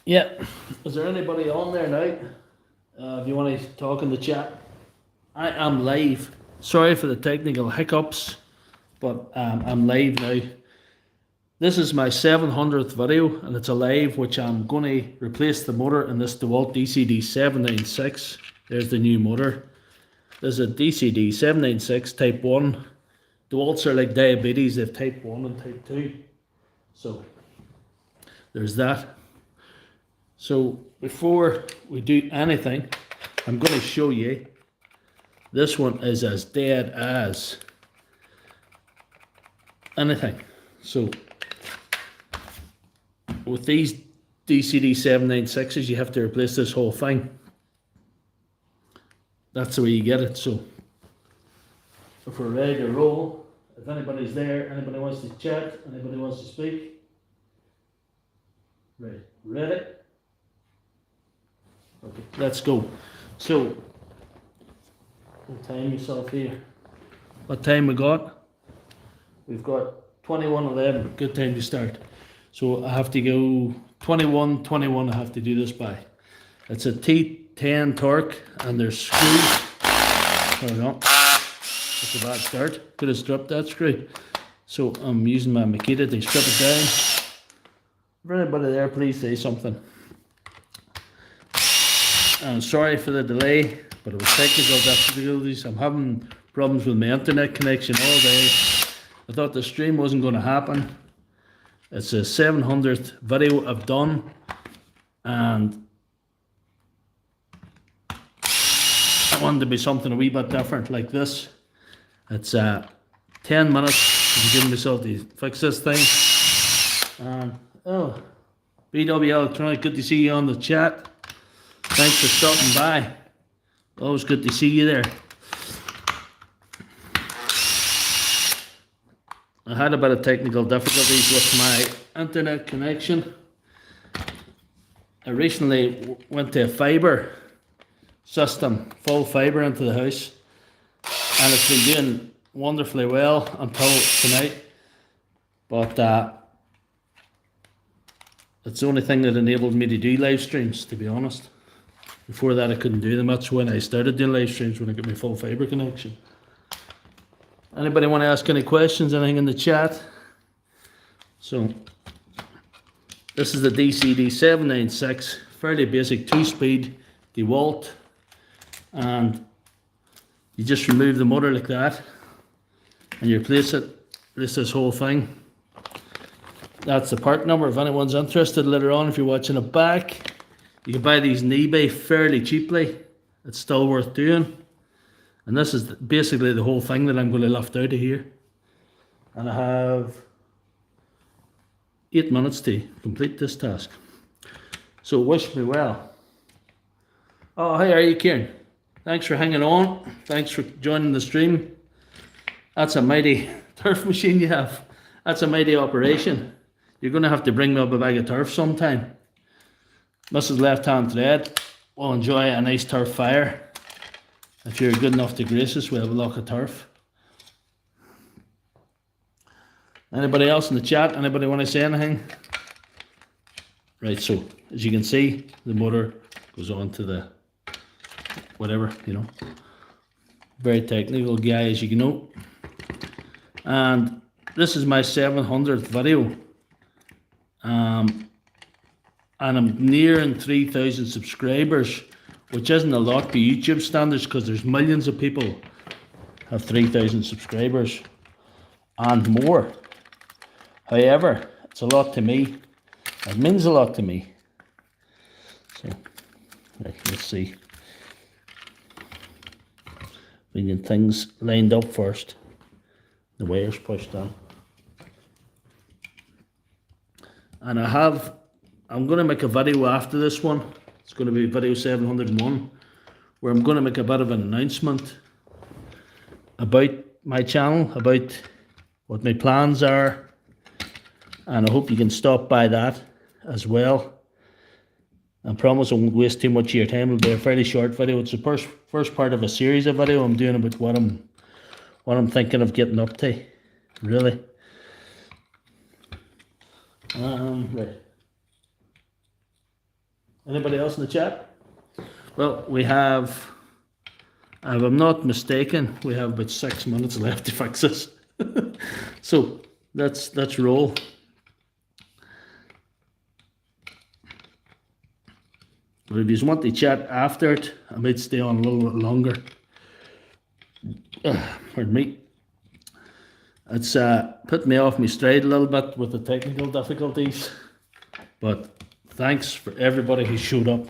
Yeah, is there anybody on there now? If you want to talk in the chat, I am live. Sorry for the technical hiccups, but I'm live now. This is my 700th video, and it's a live which I'm going to replace the motor in this Dewalt DCD 796. There's the new motor. There's a DCD 796 Type 1. Dewalts are like diabetes, they have Type 1 and Type 2. So, there's that. So before we do anything, I'm going to show you. This one is as dead as anything. So with these DCD 796s, you have to replace this whole thing. That's the way you get it. So if we're ready to roll, if anybody's there, anybody wants to chat, anybody wants to speak, right, ready? Okay, let's go. So, time yourself here. What time we got? We've got 21:11. Good time to start. So I have to go 21:21. I have to do this by. It's a T10 torque, and there's screws. There we go. That's a bad start. Could have stripped that screw. So I'm using my Makita to strip it down. If anybody there, please say something. I'm sorry for the delay, but it was technical difficulties. I'm having problems with my internet connection all day. I thought the stream wasn't going to happen. It's a 700th video I've done, and I wanted to be something a wee bit different like this. It's 10 minutes to give myself to fix this thing. And oh, BW Electronic, good to see you on the chat. Thanks for stopping by. Always good to see you there. I had a bit of technical difficulties with my internet connection. I recently went to a fibre system, full fibre into the house, and it's been doing wonderfully well until tonight. But it's the only thing that enabled me to do live streams, to be honest. Before that I couldn't do them. That's when I started doing live streams, when I got my full fibre connection. Anybody want to ask any questions, anything in the chat? So, this is the DCD 796, fairly basic 2-speed Dewalt. And you just remove the motor like that, and you replace this whole thing. That's the part number if anyone's interested later on. If you're watching it back, you can buy these on eBay fairly cheaply. It's still worth doing. And this is basically the whole thing that I'm going to lift out of here. And I have 8 minutes to complete this task. So wish me well. Oh, hi, how are you, Kieran? Thanks for hanging on. Thanks for joining the stream. That's a mighty turf machine you have. That's a mighty operation. You're going to have to bring me up a bag of turf sometime. Mrs. Lefthandthread will enjoy a nice turf fire. If you're good enough to grace us, we'll have a lock of turf. Anybody else in the chat? Anybody want to say anything? Right, so as you can see, the motor goes on to the whatever, you know. Very technical guy, as you know. And this is my 700th video. And I'm nearing 3,000 subscribers, which isn't a lot by YouTube standards, because there's millions of people have 3,000 subscribers and more. However, it's a lot to me. It means a lot to me. So, right, let's see. We need things lined up first. The wires pushed on. And I'm going to make a video after this one. It's going to be video 701, where I'm going to make a bit of an announcement about my channel, about what my plans are, and I hope you can stop by that as well. I promise I won't waste too much of your time. It'll be a fairly short video. It's the first part of a series of video I'm doing about what I'm thinking of getting up to, really. Right. Anybody else in the chat? Well, we have, if I'm not mistaken, we have about 6 minutes left to fix this. So let's roll. But if you want to chat after it, I might stay on a little bit longer. Pardon me. It's put me off my stride a little bit with the technical difficulties. But thanks for everybody who showed up.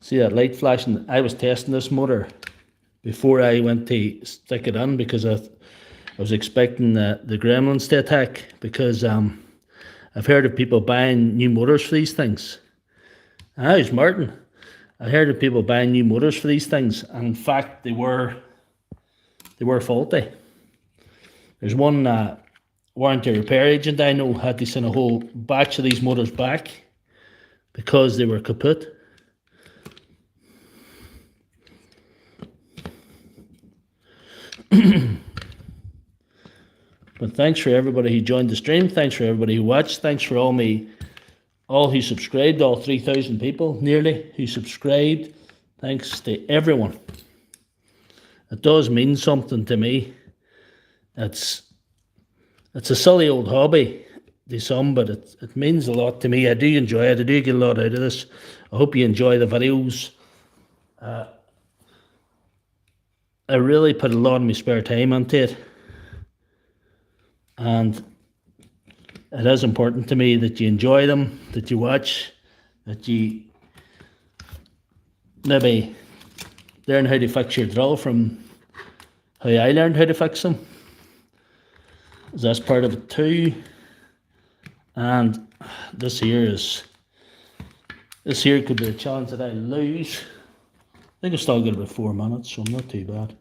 See that light flashing? I was testing this motor before I went to stick it in because I was expecting the gremlins to attack, because I've heard of people buying new motors for these things. How's Martin? I heard of people buying new motors for these things, and in fact they were faulty. There's one warranty repair agent I know had to send a whole batch of these motors back because they were kaput. But thanks for everybody who joined the stream. Thanks for everybody who watched. Thanks for all who subscribed, all 3,000 people nearly who subscribed. Thanks to everyone. It does mean something to me. It's a silly old hobby to some, but it means a lot to me. I do enjoy it. I do get a lot out of this. I hope you enjoy the videos. I really put a lot of my spare time into it. And it is important to me that you enjoy them, that you watch, that you maybe learn how to fix your drill from how I learned how to fix them. That's part of it too. And this here could be a chance that I lose. I think I still got about 4 minutes, so I'm not too bad.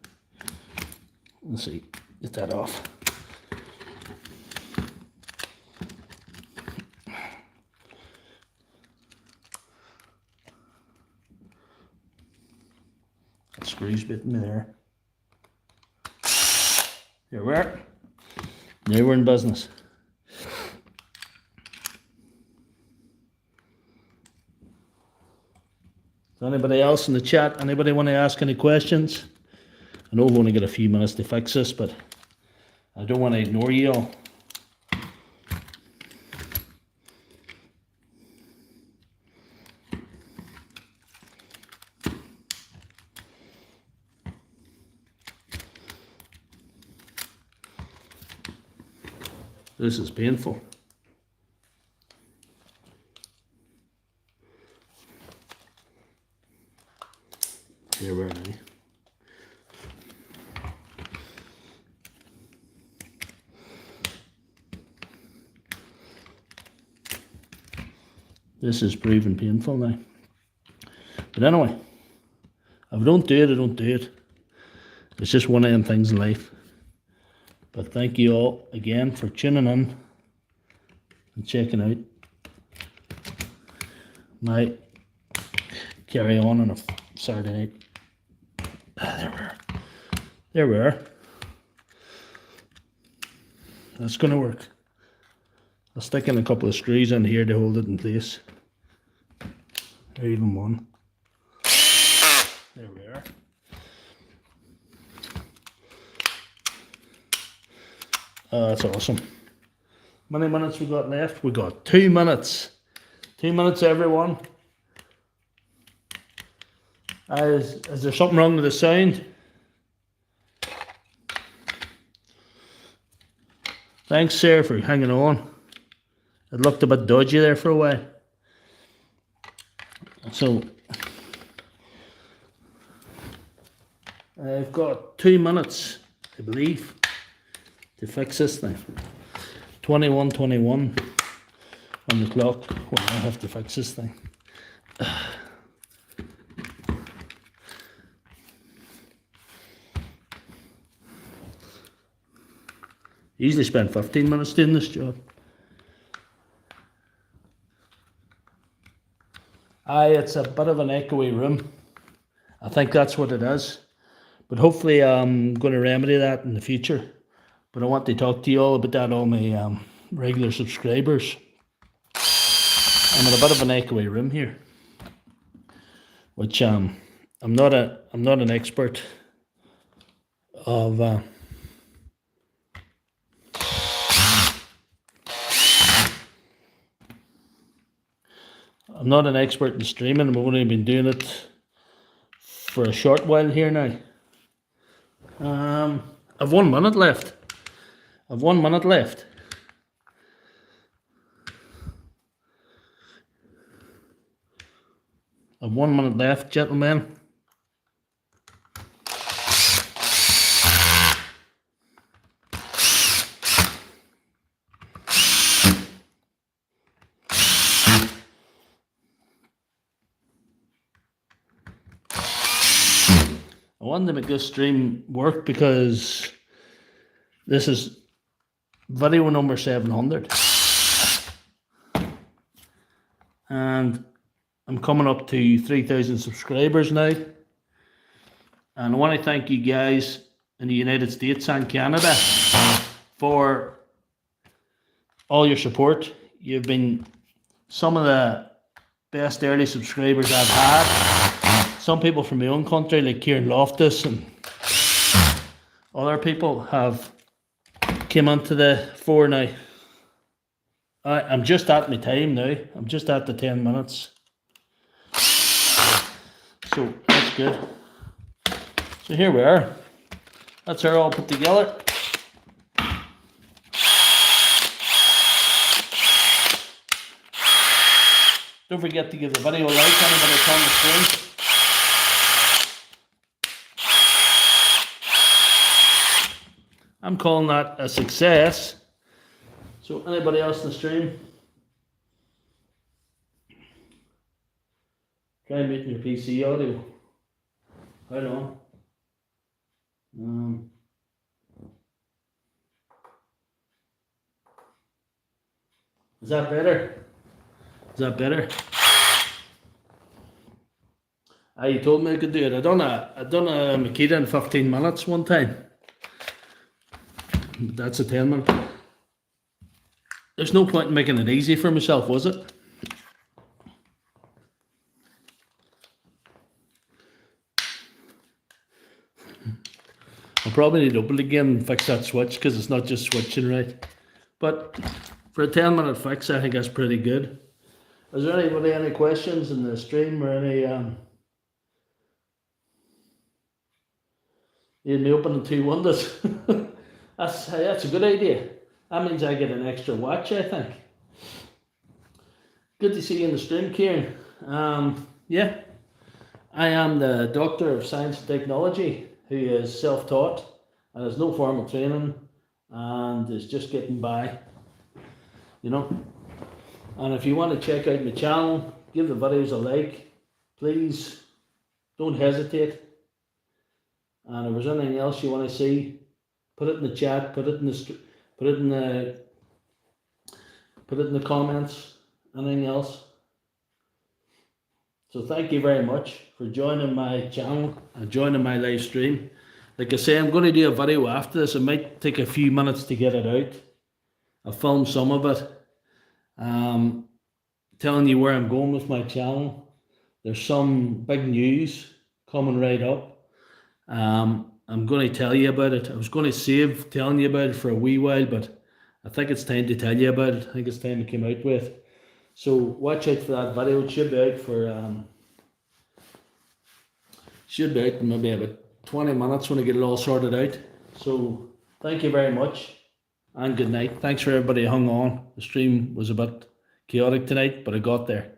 Let's see, get that off. That screw's bitten me there. Here we are. Now we're in business. Is anybody else in the chat? Anybody want to ask any questions? I know we've only got a few minutes to fix this, but I don't want to ignore you all. This is painful. Here we are now. This is proving painful now. But anyway, if I don't do it, I don't do it. It's just one of them things in life. But thank you all again for tuning in and checking out my carry on a Saturday night. There we are. That's going to work. I'll stick in a couple of screws in here to hold it in place. Or even one. There we are. Oh, that's awesome. How many minutes we got left? We got 2 minutes. 2 minutes, everyone. Is there something wrong with the sound? Thanks, sir, for hanging on. It looked a bit dodgy there for a while. So, I've got 2 minutes, I believe, to fix this thing. 21:21 on the clock when I have to fix this thing. Easily spend 15 minutes doing this job. It's a bit of an echoey room. I think that's what it is. But hopefully I'm going to remedy that in the future. But I want to talk to you all about that, all my regular subscribers. I'm in a bit of an echoey room here, which I'm not an expert of. I'm not an expert in streaming. I've only been doing it for a short while here now. I've 1 minute left. I've 1 minute left. I've 1 minute left, gentlemen. I wanted to make this stream work because this is video number 700. And I'm coming up to 3,000 subscribers now. And I want to thank you guys in the United States and Canada for all your support. You've been some of the best early subscribers I've had. Some people from my own country, like Kieran Loftus and other people, have came onto the fore now. I'm just at my time now. I'm just at the 10 minutes. So that's good. So here we are. That's her all put together. Don't forget to give the video a like, anybody that's on the screen. I'm calling that a success. So anybody else in the stream? Try and mute your PC audio. Hold on. Is that better? Is that better? You told me I could do it. I done a Makita in 15 minutes one time. But that's a 10 minute. There's no point in making it easy for myself, was it? I'll probably need to open it again and fix that switch because it's not just switching right. But for a 10-minute fix, I think that's pretty good. Is there anybody any questions in the stream or any need me opening 2 windows? That's a good idea. That means I get an extra watch, I think. Good to see you in the stream, Kieran. Yeah, I am the Doctor of Science and Technology who is self-taught and has no formal training and is just getting by, you know. And if you want to check out my channel, give the videos a like, please. Don't hesitate. And if there's anything else you want to see, put it in the chat, put it in the comments, anything else. So thank you very much for joining my channel and joining my live stream. Like I say, I'm going to do a video after this. It might take a few minutes to get it out. I'll film some of it. Telling you where I'm going with my channel. There's some big news coming right up. I'm going to tell you about it. I was going to save telling you about it for a wee while, but I think it's time to tell you about it. I think it's time to come out with. So watch out for that video. It should be out for in maybe about 20 minutes when I get it all sorted out. So thank you very much and good night. Thanks for everybody who hung on. The stream was a bit chaotic tonight, but I got there.